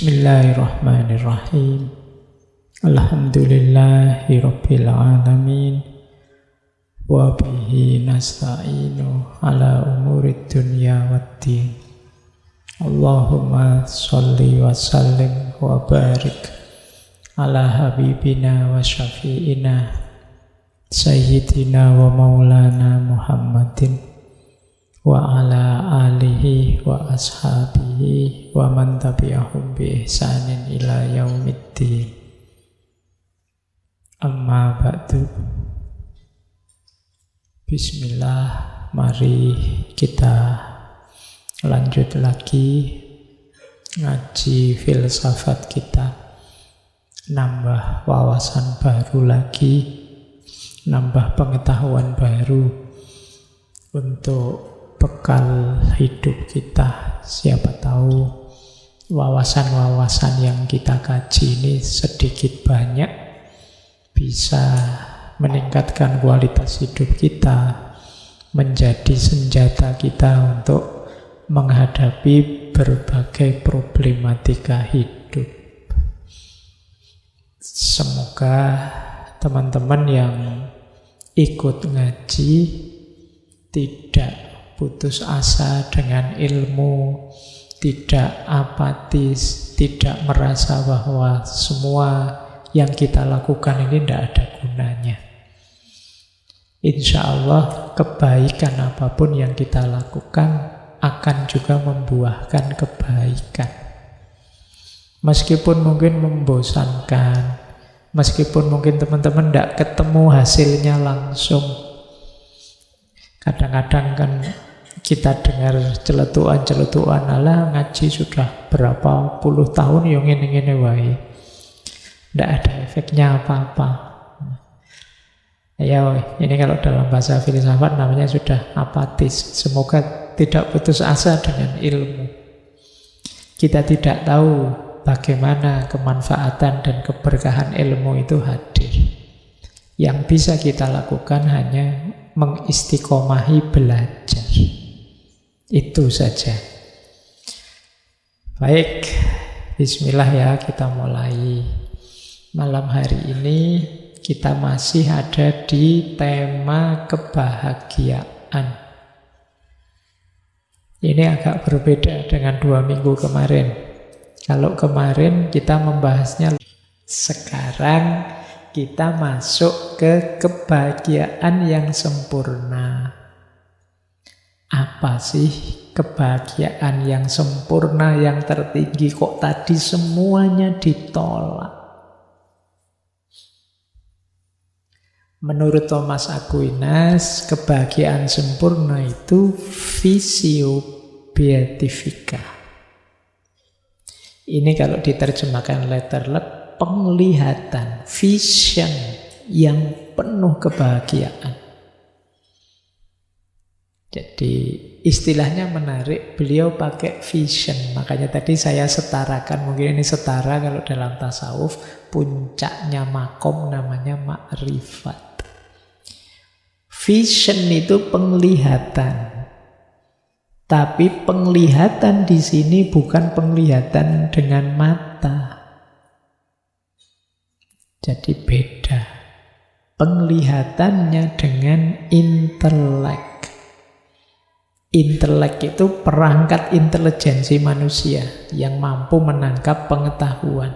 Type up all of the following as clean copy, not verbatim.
Bismillahirrahmanirrahim. Alhamdulillahi rabbil alamin. Wa bihi nasta'inu ala umurid dunya waddin. Allahumma sholli wa sallim wa barik ala habibina wa syafi'ina sayyidina wa maulana Muhammadin wa ala alihi wa ashabihi wa man tabi'ahum bi ihsanin ila yaumiddin. Amma ba'du. Bismillah, mari kita lanjut lagi ngaji filsafat kita. Nambah wawasan baru lagi, nambah pengetahuan baru untuk bekal hidup kita. Siapa tahu wawasan-wawasan yang kita kaji ini sedikit banyak bisa meningkatkan kualitas hidup kita, menjadi senjata kita untuk menghadapi berbagai problematika hidup. Semoga teman-teman yang ikut ngaji tidak putus asa dengan ilmu, tidak apatis, tidak merasa bahwa semua yang kita lakukan ini tidak ada gunanya. Insya Allah kebaikan apapun yang kita lakukan akan juga membuahkan kebaikan. Meskipun mungkin membosankan, meskipun mungkin teman-teman tidak ketemu hasilnya langsung. Kadang-kadang kan kita dengar celetuan-celetuan, alah ngaji sudah berapa puluh tahun yang ini wae. Tidak ada efeknya apa-apa. Ya, ini kalau dalam bahasa filsafat namanya sudah apatis. Semoga tidak putus asa dengan ilmu. Kita tidak tahu bagaimana kemanfaatan dan keberkahan ilmu itu hadir. Yang bisa kita lakukan hanya mengistiqomahi belajar. Itu saja. Baik, bismillah ya, kita mulai. Malam hari ini kita masih ada di tema kebahagiaan. Ini agak berbeda dengan 2 minggu kemarin. Kalau kemarin kita membahasnya, sekarang kita masuk ke kebahagiaan yang sempurna. Apa sih kebahagiaan yang sempurna, yang tertinggi? Kok tadi semuanya ditolak? Menurut Thomas Aquinas, kebahagiaan sempurna itu visio beatifica. Ini kalau diterjemahkan letterlet, penglihatan, vision yang penuh kebahagiaan. Jadi istilahnya menarik, beliau pakai vision. Makanya tadi saya setarakan, mungkin ini setara kalau dalam tasawuf, puncaknya makom namanya ma'rifat. Vision itu penglihatan. Tapi penglihatan di sini bukan penglihatan dengan mata. Jadi beda. Penglihatannya dengan intelek. Intelek itu perangkat intelijensi manusia yang mampu menangkap pengetahuan.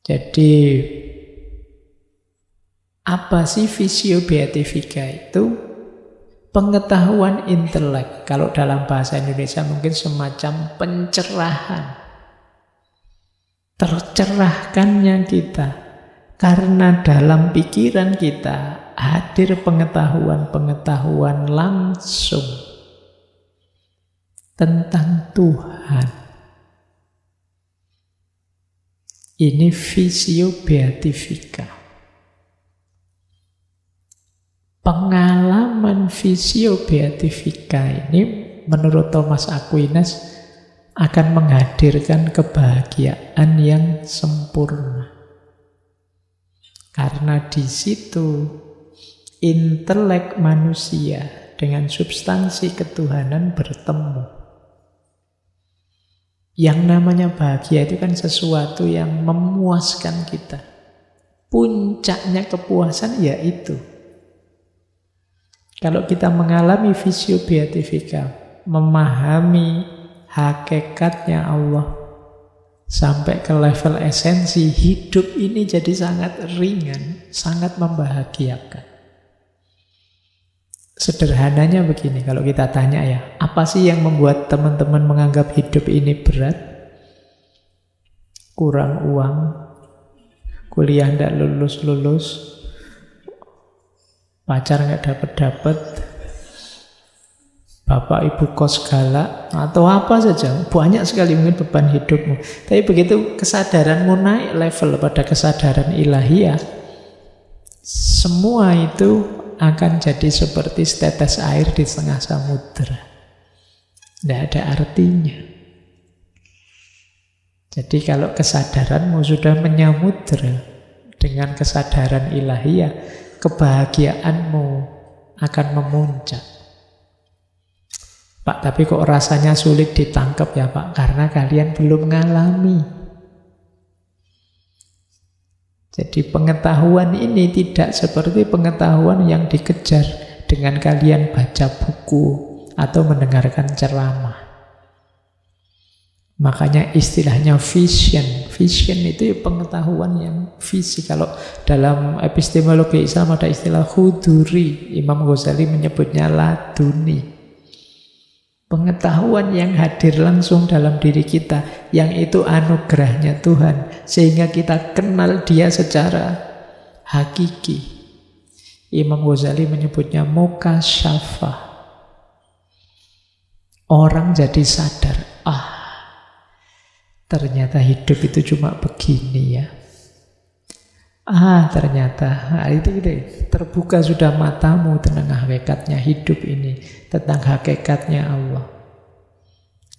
Jadi apa sih visio beatifica itu? Pengetahuan intelek. Kalau dalam bahasa Indonesia mungkin semacam pencerahan. Tercerahkannya kita. Karena dalam pikiran kita hadir pengetahuan-pengetahuan langsung tentang Tuhan. Ini visio beatifica. Pengalaman visio beatifica ini menurut Thomas Aquinas akan menghadirkan kebahagiaan yang sempurna. Karena di situ intelek manusia dengan substansi ketuhanan bertemu. Yang namanya bahagia itu kan sesuatu yang memuaskan kita. Puncaknya kepuasan ya itu. Kalau kita mengalami visio beatifika, memahami hakikatnya Allah sampai ke level esensi, hidup ini jadi sangat ringan, sangat membahagiakan. Sederhananya begini, kalau kita tanya ya, apa sih yang membuat teman-teman menganggap hidup ini berat? Kurang uang, kuliah tidak lulus-lulus, pacar nggak dapet-dapet, bapak ibu kos galak, atau apa saja. Banyak sekali mungkin beban hidupmu. Tapi begitu kesadaranmu naik level pada kesadaran ilahiyah, semua itu akan jadi seperti setetes air di tengah samudera. Tidak ada artinya. Jadi kalau kesadaranmu sudah menyamudra dengan kesadaran ilahiyah, kebahagiaanmu akan memuncak. Pak, tapi kok rasanya sulit ditangkap ya Pak? Karena kalian belum mengalami. Jadi pengetahuan ini tidak seperti pengetahuan yang dikejar dengan kalian baca buku atau mendengarkan ceramah. Makanya istilahnya vision. Vision itu pengetahuan yang visi. Kalau dalam epistemologi Islam ada istilah huduri. Imam Ghazali menyebutnya laduni. Pengetahuan yang hadir langsung dalam diri kita, yang itu anugerahnya Tuhan, sehingga kita kenal dia secara hakiki. Imam Ghazali menyebutnya mukasyafah. Orang jadi sadar, ternyata hidup itu cuma begini ya. Ternyata itu terbuka sudah matamu tentang hakikatnya hidup ini, tentang hakikatnya Allah.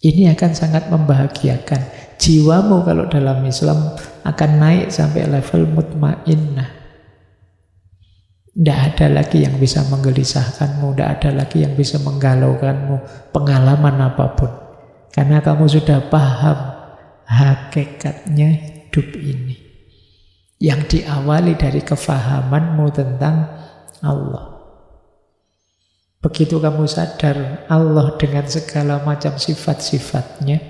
Ini akan sangat membahagiakan. Jiwamu kalau dalam Islam akan naik sampai level mutmainnah. Tidak ada lagi yang bisa menggelisahkanmu, tidak ada lagi yang bisa menggalaukanmu, pengalaman apapun. Karena kamu sudah paham hakikatnya hidup ini. Yang diawali dari kefahamanmu tentang Allah. Begitu kamu sadar Allah dengan segala macam sifat-sifatnya,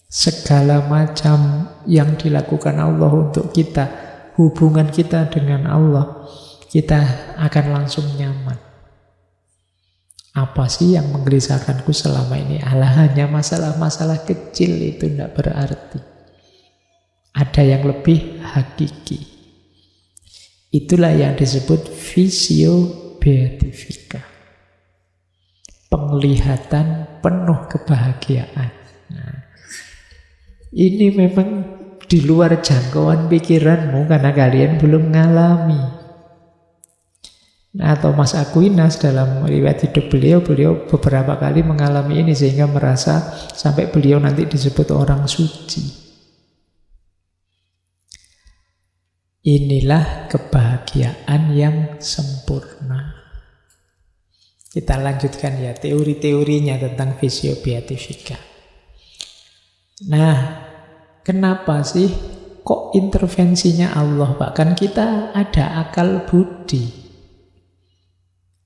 segala macam yang dilakukan Allah untuk kita, hubungan kita dengan Allah, kita akan langsung nyaman. Apa sih yang menggelisahkanku selama ini? Hanya masalah-masalah kecil, itu tidak berarti. Ada yang lebih hakiki. Itulah yang disebut visio beatifika. Penglihatan penuh kebahagiaan. Nah, ini memang di luar jangkauan pikiranmu karena kalian belum mengalami. Nah, Thomas Aquinas dalam riwayat hidup beliau beberapa kali mengalami ini sehingga merasa sampai beliau nanti disebut orang suci. Inilah kebahagiaan yang sempurna. Kita lanjutkan ya teori-teorinya tentang visio beatifika. Nah, kenapa sih kok intervensinya Allah, Pak? Kan kita ada akal budi.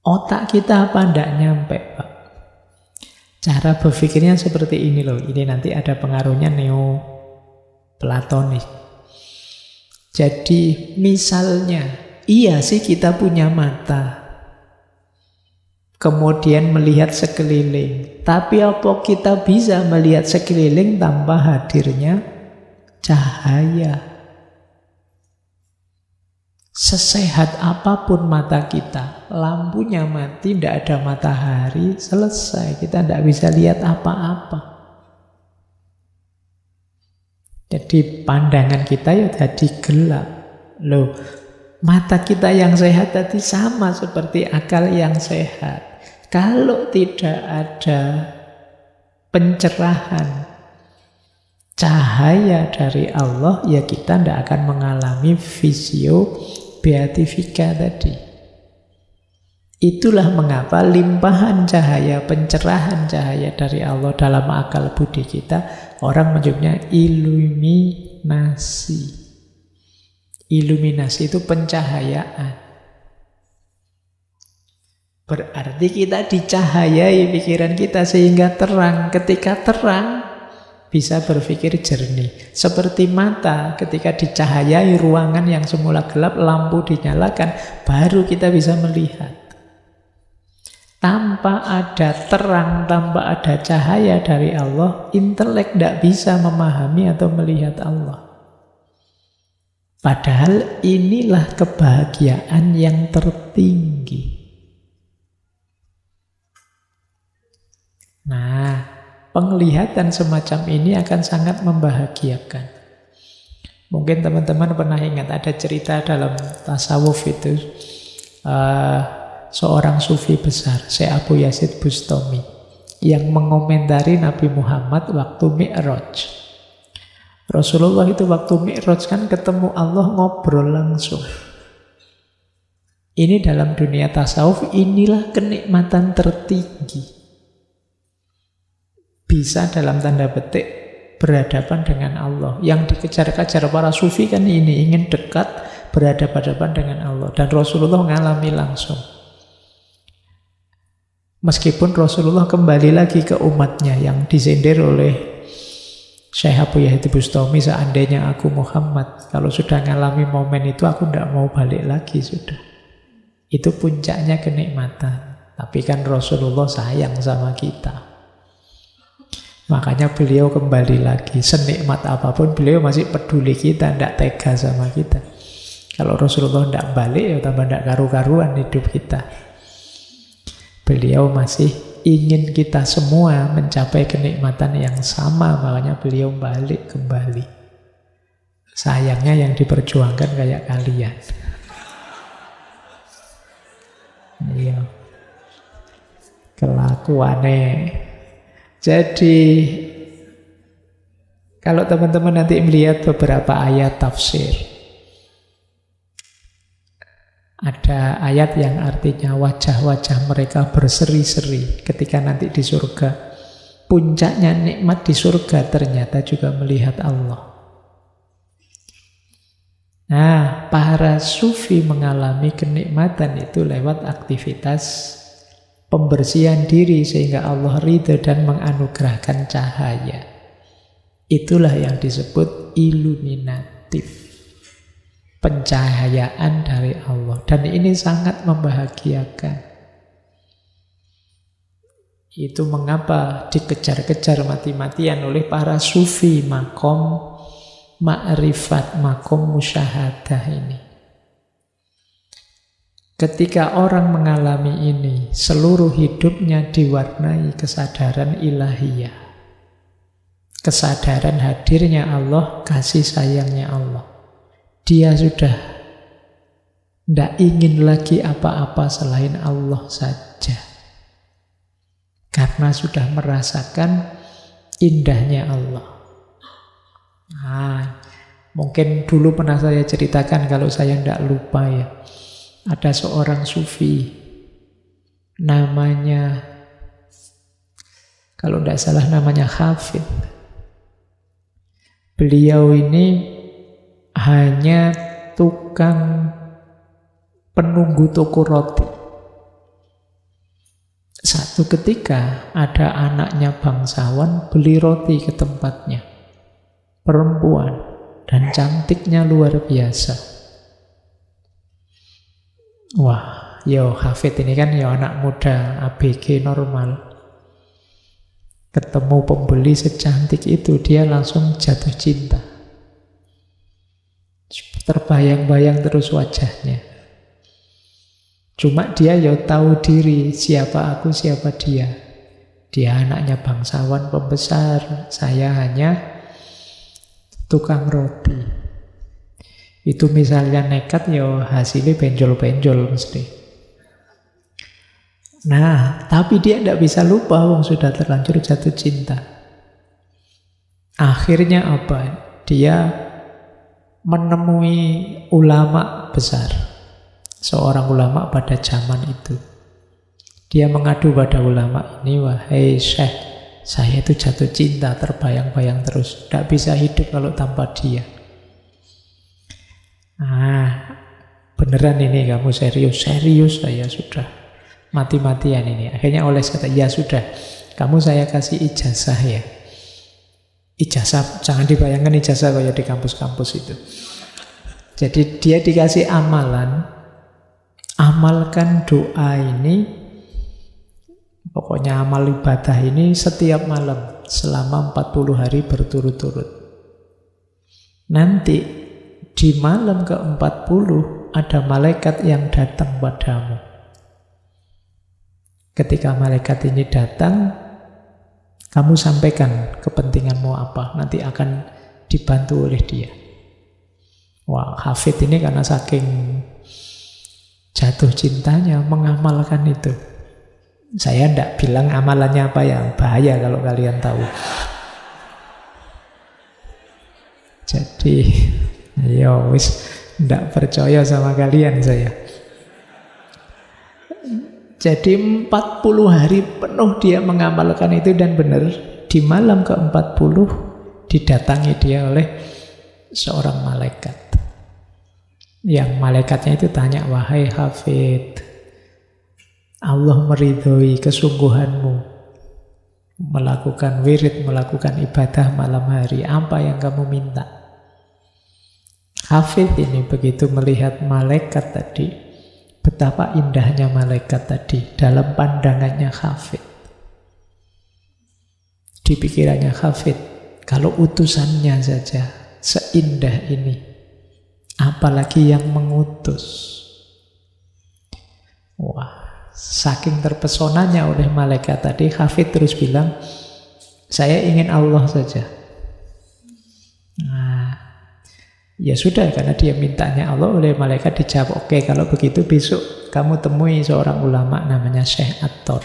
Otak kita apa ndak nyampe, Pak? Cara berpikirnya seperti ini loh. Ini nanti ada pengaruhnya neo-platonik. Jadi misalnya, iya sih kita punya mata, kemudian melihat sekeliling. Tapi apa kita bisa melihat sekeliling tanpa hadirnya cahaya? Sesehat apapun mata kita, lampunya mati, tidak ada matahari, selesai. Kita tidak bisa lihat apa-apa. Jadi pandangan kita ya tadi gelap. Loh, mata kita yang sehat tadi sama seperti akal yang sehat. Kalau tidak ada pencerahan cahaya dari Allah, ya kita tidak akan mengalami visio beatifika tadi. Itulah mengapa limpahan cahaya, pencerahan cahaya dari Allah dalam akal budi kita, orang menyebutnya iluminasi. Iluminasi itu pencahayaan. Berarti kita dicahayai pikiran kita sehingga terang. Ketika terang, bisa berpikir jernih. Seperti mata ketika dicahayai ruangan yang semula gelap, lampu dinyalakan, baru kita bisa melihat. Tanpa ada terang, tanpa ada cahaya dari Allah, intelek tidak bisa memahami atau melihat Allah. Padahal inilah kebahagiaan yang tertinggi. Nah, penglihatan semacam ini akan sangat membahagiakan. Mungkin teman-teman pernah ingat ada cerita dalam tasawuf itu, seorang sufi besar, Syekh Abu Yazid Bustami, yang mengomentari Nabi Muhammad waktu Mi'raj. Rasulullah itu waktu Mi'raj kan ketemu Allah, ngobrol langsung. Ini dalam dunia tasawuf, inilah kenikmatan tertinggi. Bisa dalam tanda petik berhadapan dengan Allah. Yang dikejar-kejar para sufi kan ini, ingin dekat, berhadapan-hadapan dengan Allah. Dan Rasulullah ngalami langsung. Meskipun Rasulullah kembali lagi ke umatnya yang disindir oleh Syekh Abu Yazid Bustami, seandainya aku Muhammad, kalau sudah ngalami momen itu aku tidak mau balik lagi sudah. Itu puncaknya kenikmatan. Tapi kan Rasulullah sayang sama kita. Makanya beliau kembali lagi. Senikmat apapun beliau masih peduli kita, tidak tega sama kita. Kalau Rasulullah tidak balik, ya tambah tidak karu-karuan hidup kita. Beliau masih ingin kita semua mencapai kenikmatan yang sama, makanya beliau balik kembali. Sayangnya yang diperjuangkan kayak kalian. Iya. Kelakuannya. Jadi kalau teman-teman nanti melihat beberapa ayat tafsir, ada ayat yang artinya wajah-wajah mereka berseri-seri ketika nanti di surga. Puncaknya nikmat di surga ternyata juga melihat Allah. Nah, para sufi mengalami kenikmatan itu lewat aktivitas pembersihan diri sehingga Allah ridha dan menganugerahkan cahaya. Itulah yang disebut iluminatif. Pencahayaan dari Allah. Dan ini sangat membahagiakan. Itu mengapa dikejar-kejar mati-matian oleh para sufi makom ma'rifat, makom musyahadah ini. Ketika orang mengalami ini, seluruh hidupnya diwarnai kesadaran ilahiyah. Kesadaran hadirnya Allah, kasih sayangnya Allah. Dia sudah tidak ingin lagi apa-apa selain Allah saja. Karena sudah merasakan indahnya Allah. Nah, mungkin dulu pernah saya ceritakan kalau saya tidak lupa ya. Ada seorang sufi, namanya, kalau tidak salah namanya Hafid. Beliau ini hanya tukang penunggu toko roti. Satu ketika ada anaknya bangsawan beli roti ke tempatnya. Perempuan dan cantiknya luar biasa. Wah, yo Hafid ini kan yo anak muda ABG normal. Ketemu pembeli secantik itu, dia langsung jatuh cinta. Terbayang-bayang terus wajahnya. Cuma dia ya tahu diri, siapa aku, siapa dia. Dia anaknya bangsawan pembesar, saya hanya tukang roti. Itu misalnya nekat ya hasilnya benjol-benjol mesti. Nah, tapi dia tidak bisa lupa wong sudah terlanjur jatuh cinta. Akhirnya apa? Dia menemui ulama besar. Seorang ulama pada zaman itu. Dia mengadu pada ulama ini, wahai Syekh, saya itu jatuh cinta, terbayang-bayang terus. Tidak bisa hidup kalau tanpa dia. Beneran ini kamu serius? Serius saya sudah. Mati-matian ini. Akhirnya Oles kata, ya sudah, kamu saya kasih ijazah ya. Ijazah, jangan dibayangkan ijazah kayak di kampus-kampus itu. Jadi dia dikasih amalan, amalkan doa ini. Pokoknya amal ibadah ini setiap malam selama 40 hari berturut-turut. Nanti di malam ke-40 ada malaikat yang datang padamu. Ketika malaikat ini datang, kamu sampaikan kepentinganmu apa, nanti akan dibantu oleh dia. Wah, Hafid ini karena saking jatuh cintanya mengamalkan itu. Saya tidak bilang amalannya apa ya, bahaya kalau kalian tahu. Jadi, ya wis tidak percaya sama kalian saya. Jadi 40 hari penuh dia mengamalkan itu dan benar. Di malam ke-40 didatangi dia oleh seorang malaikat. Yang malaikatnya itu tanya, wahai Hafid, Allah meridhoi kesungguhanmu melakukan wirid, melakukan ibadah malam hari. Apa yang kamu minta? Hafid ini begitu melihat malaikat tadi, betapa indahnya malaikat tadi dalam pandangannya Hafid. Di pikirannya Hafid, kalau utusannya saja seindah ini, apalagi yang mengutus. Wah, saking terpesonanya oleh malaikat tadi, Hafid terus bilang, saya ingin Allah saja. Nah, ya sudah, karena dia mintanya Allah, oleh malaikat dijawab, oke, kalau begitu besok kamu temui seorang ulama namanya Syekh At-Tor.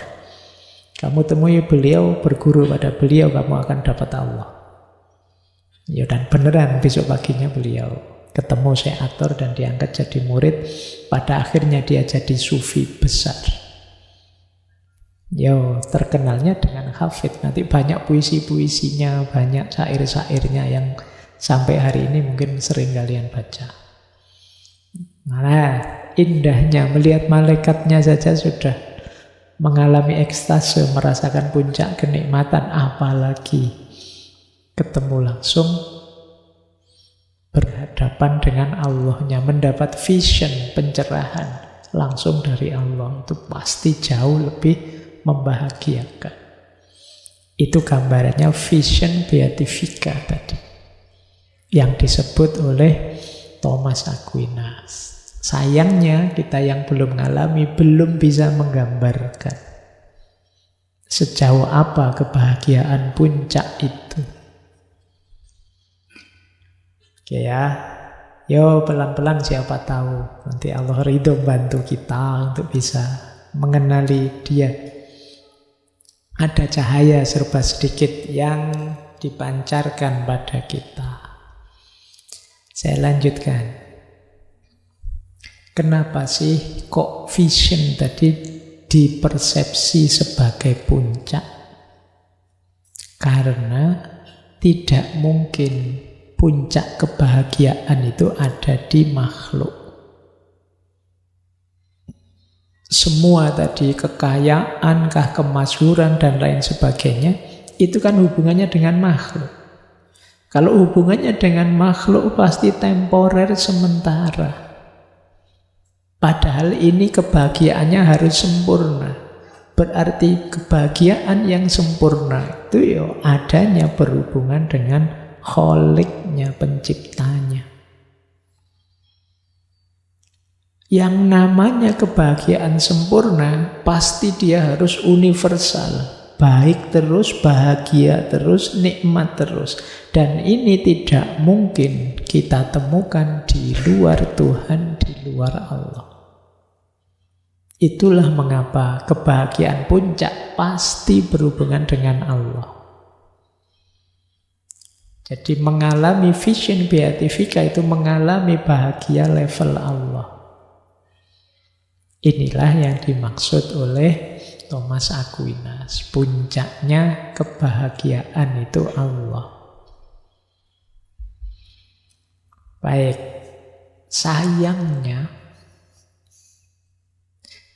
Kamu temui beliau, berguru pada beliau, kamu akan dapat Allah. Ya, dan beneran besok paginya beliau ketemu Syekh At-Tor dan diangkat jadi murid. Pada akhirnya dia jadi sufi besar. Yo, terkenalnya dengan Hafid. Nanti banyak puisi-puisinya, banyak syair-syairnya yang sampai hari ini mungkin sering kalian baca. Nah, indahnya melihat malaikatnya saja sudah mengalami ekstase, merasakan puncak kenikmatan, apalagi ketemu langsung, berhadapan dengan Allahnya, mendapat vision, pencerahan langsung dari Allah. Itu pasti jauh lebih membahagiakan. Itu gambarannya vision beatifica tadi yang disebut oleh Thomas Aquinas. Sayangnya kita yang belum mengalami belum bisa menggambarkan sejauh apa kebahagiaan puncak itu. Oke ya, yo pelan-pelan siapa tahu nanti Allah ridho bantu kita untuk bisa mengenali dia. Ada cahaya serba sedikit yang dipancarkan pada kita. Saya lanjutkan. Kenapa sih kok vision tadi dipersepsi sebagai puncak? Karena tidak mungkin puncak kebahagiaan itu ada di makhluk. Semua tadi, kekayaan, kemasyhuran, dan lain sebagainya, itu kan hubungannya dengan makhluk. Kalau hubungannya dengan makhluk pasti temporer, sementara. Padahal ini kebahagiaannya harus sempurna. Berarti kebahagiaan yang sempurna itu ya adanya berhubungan dengan kholiknya, penciptanya. Yang namanya kebahagiaan sempurna pasti dia harus universal, baik terus, bahagia terus, nikmat terus. Dan ini tidak mungkin kita temukan di luar Tuhan, di luar Allah. Itulah mengapa kebahagiaan puncak pasti berhubungan dengan Allah. Jadi mengalami vision beatifica itu mengalami bahagia level Allah. Inilah yang dimaksud oleh Thomas Aquinas. Puncaknya kebahagiaan itu Allah. Baik, sayangnya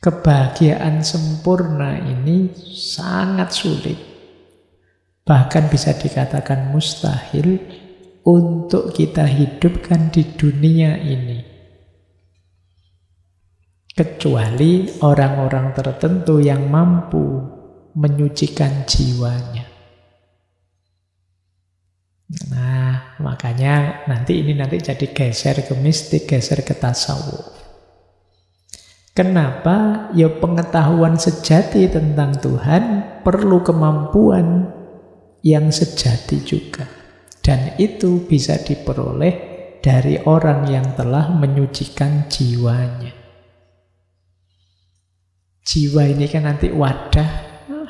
kebahagiaan sempurna ini sangat sulit. Bahkan bisa dikatakan mustahil untuk kita hidupkan di dunia ini. Kecuali orang-orang tertentu yang mampu menyucikan jiwanya. Nah, makanya nanti jadi geser ke mistik, geser ke tasawuf. Kenapa? Ya pengetahuan sejati tentang Tuhan perlu kemampuan yang sejati juga. Dan itu bisa diperoleh dari orang yang telah menyucikan jiwanya. Jiwa ini kan nanti wadah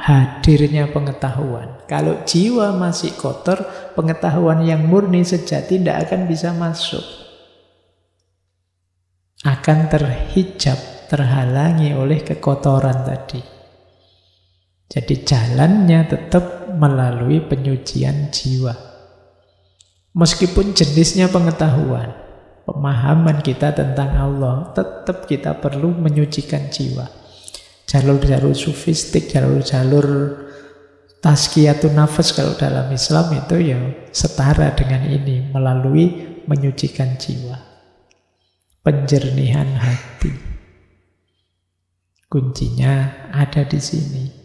hadirnya pengetahuan. Kalau jiwa masih kotor, pengetahuan yang murni sejati tidak akan bisa masuk. Akan terhijab, terhalangi oleh kekotoran tadi. Jadi jalannya tetap melalui penyucian jiwa. Meskipun jenisnya pengetahuan, pemahaman kita tentang Allah, tetap kita perlu menyucikan jiwa. Jalur-jalur sufistik, jalur-jalur tazkiyatun nafas kalau dalam Islam itu ya setara dengan ini, melalui menyucikan jiwa. Penjernihan hati. Kuncinya ada di sini.